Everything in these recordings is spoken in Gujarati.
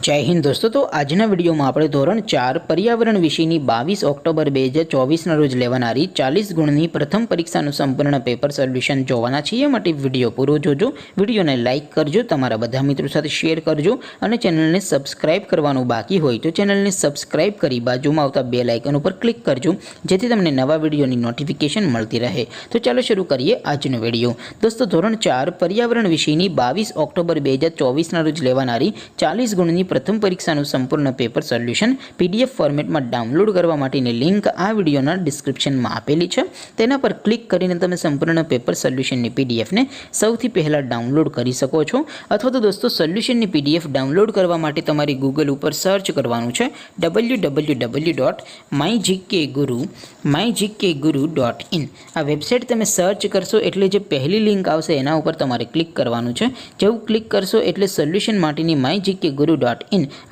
जय हिंद दोस्तों। तो आजना विडियो में આપણે ધોરણ 4 पर्यावरण વિષયની 22 ઓક્ટોબર 2024 રોજ લેવાનારી 40 ગુણની પ્રથમ પરીક્ષાનું સંપૂર્ણ પેપર સોલ્યુશન જોવાના છીએ। માટે વિડિયો પૂરો જોજો, વિડિયોને લાઈક કરજો, તમારા બધા મિત્રો સાથે શેર કરજો અને ચેનલને સબસ્ક્રાઇબ કરવાનું બાકી હોય તો ચેનલને સબસ્ક્રાઇબ કરી બાજુમાં આવતા બેલ આઇકન ઉપર ક્લિક કરજો જેથી તમને નવા વિડિયોની નોટિફિકેશન મળતી રહે। તો ચાલો શરૂ કરીએ આજનો વિડિયો। દોસ્તો ધોરણ 4 पर्यावरण વિષયની 22 ઓક્ટોબર 2024 રોજ લેવાનારી 40 ગુણની प्रथम परीक्षाનું સંપૂર્ણ પેપર સોલ્યુશન પીડીએફ ફોર્મેટમાં ડાઉનલોડ કરવા માટેની લિંક આ વિડિયોના ડિસ્ક્રિપ્શનમાં આપેલી છે। તેના પર ક્લિક કરીને તમે સંપૂર્ણ પેપર સોલ્યુશનની પીડીએફને સૌથી પહેલાં ડાઉનલોડ કરી શકો છો। અથવા તો દોસ્તો સોલ્યુશનની પીડીએફ ડાઉનલોડ કરવા માટે તમારી ગૂગલ ઉપર સર્ચ કરવાનું છે www.mygkguru.in। આ વેબસાઇટ તમે સર્ચ કરશો એટલે જે પહેલી લિંક આવશે એના ઉપર તમારે ક્લિક કરવાનું છે। જેવું ક્લિક કરશો એટલે સોલ્યુશન માટેની mygkguru.in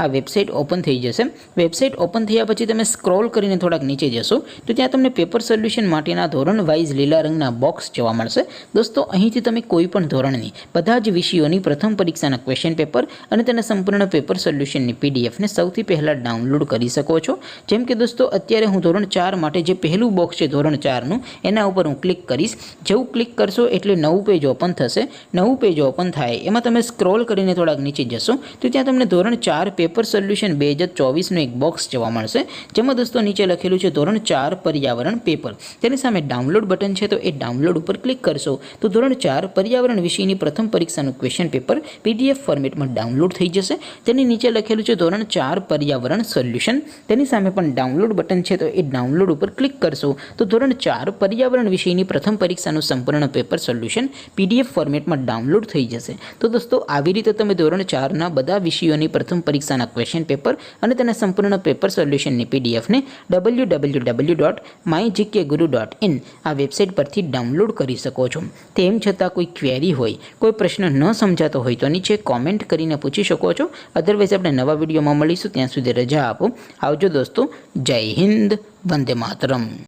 આ વેબસાઇટ ઓપન થઈ જશે। વેબસાઇટ ઓપન થયા પછી તમે સ્ક્રોલ કરીને થોડાક નીચે જશો તો ત્યાં તમને પેપર સોલ્યુશન માટેના ધોરણ વાઇઝ લીલા રંગના બોક્સ જોવા મળશે। દોસ્તો અહીંથી તમે કોઈ પણ ધોરણની બધા જ વિષયોની પ્રથમ પરીક્ષાના ક્વેશ્ચન પેપર અને તેના સંપૂર્ણ પેપર સોલ્યુશનની પીડીએફને સૌથી પહેલાં ડાઉનલોડ કરી શકો છો। જેમ કે દોસ્તો અત્યારે હું ધોરણ 4 માટે જે પહેલું બોક્સ છે ધોરણ 4નું એના ઉપર હું ક્લિક કરીશ। જેવું ક્લિક કરશો એટલે નવું પેજ ઓપન થશે। નવું પેજ ઓપન થાય એમાં તમે સ્ક્રોલ કરીને થોડાક નીચે જશો તો ત્યાં તમને ધોરણ 4 પેપર સોલ્યુશન 2024નું એક બોક્સ જોવા મળશે જેમાં દોસ્તો નીચે લખેલું છે ધોરણ 4 પર્યાવરણ પેપર। તેની સામે ડાઉનલોડ બટન છે તો એ ડાઉનલોડ ઉપર ક્લિક કરશો તો ધોરણ 4 પર્યાવરણ વિષયની પ્રથમ પરીક્ષાનું ક્વેશ્ચન પેપર પીડીએફ ફોર્મેટમાં ડાઉનલોડ થઈ જશે। તેની નીચે લખેલું છે ધોરણ 4 પર્યાવરણ સોલ્યુશન। તેની સામે પણ ડાઉનલોડ બટન છે તો એ ડાઉનલોડ ઉપર ક્લિક કરશો તો ધોરણ 4 પર્યાવરણ વિષયની પ્રથમ પરીક્ષાનું સંપૂર્ણ પેપર સોલ્યુશન પીડીએફ ફોર્મેટમાં ડાઉનલોડ થઈ જશે। તો દોસ્તો આવી રીતે તમે ધોરણ 4ના બધા વિષયોની પ્રથમ પરીક્ષાના ક્વેશ્ચન પેપર અને તેના સંપૂર્ણ પેપર સોલ્યુશનની પીડીએફને www.mygkguru.in આ વેબસાઇટ પરથી ડાઉનલોડ કરી શકો છો। તેમ છતાં કોઈ ક્વેરી હોય, કોઈ પ્રશ્ન ન સમજાતો હોય તો નીચે કોમેન્ટ કરીને પૂછી શકો છો। અધરવાઇઝ આપણે નવા વિડીયોમાં મળીશું, ત્યાં સુધી રજા આપો। આવજો દોસ્તો। જય હિન્દ, વંદે માતરમ।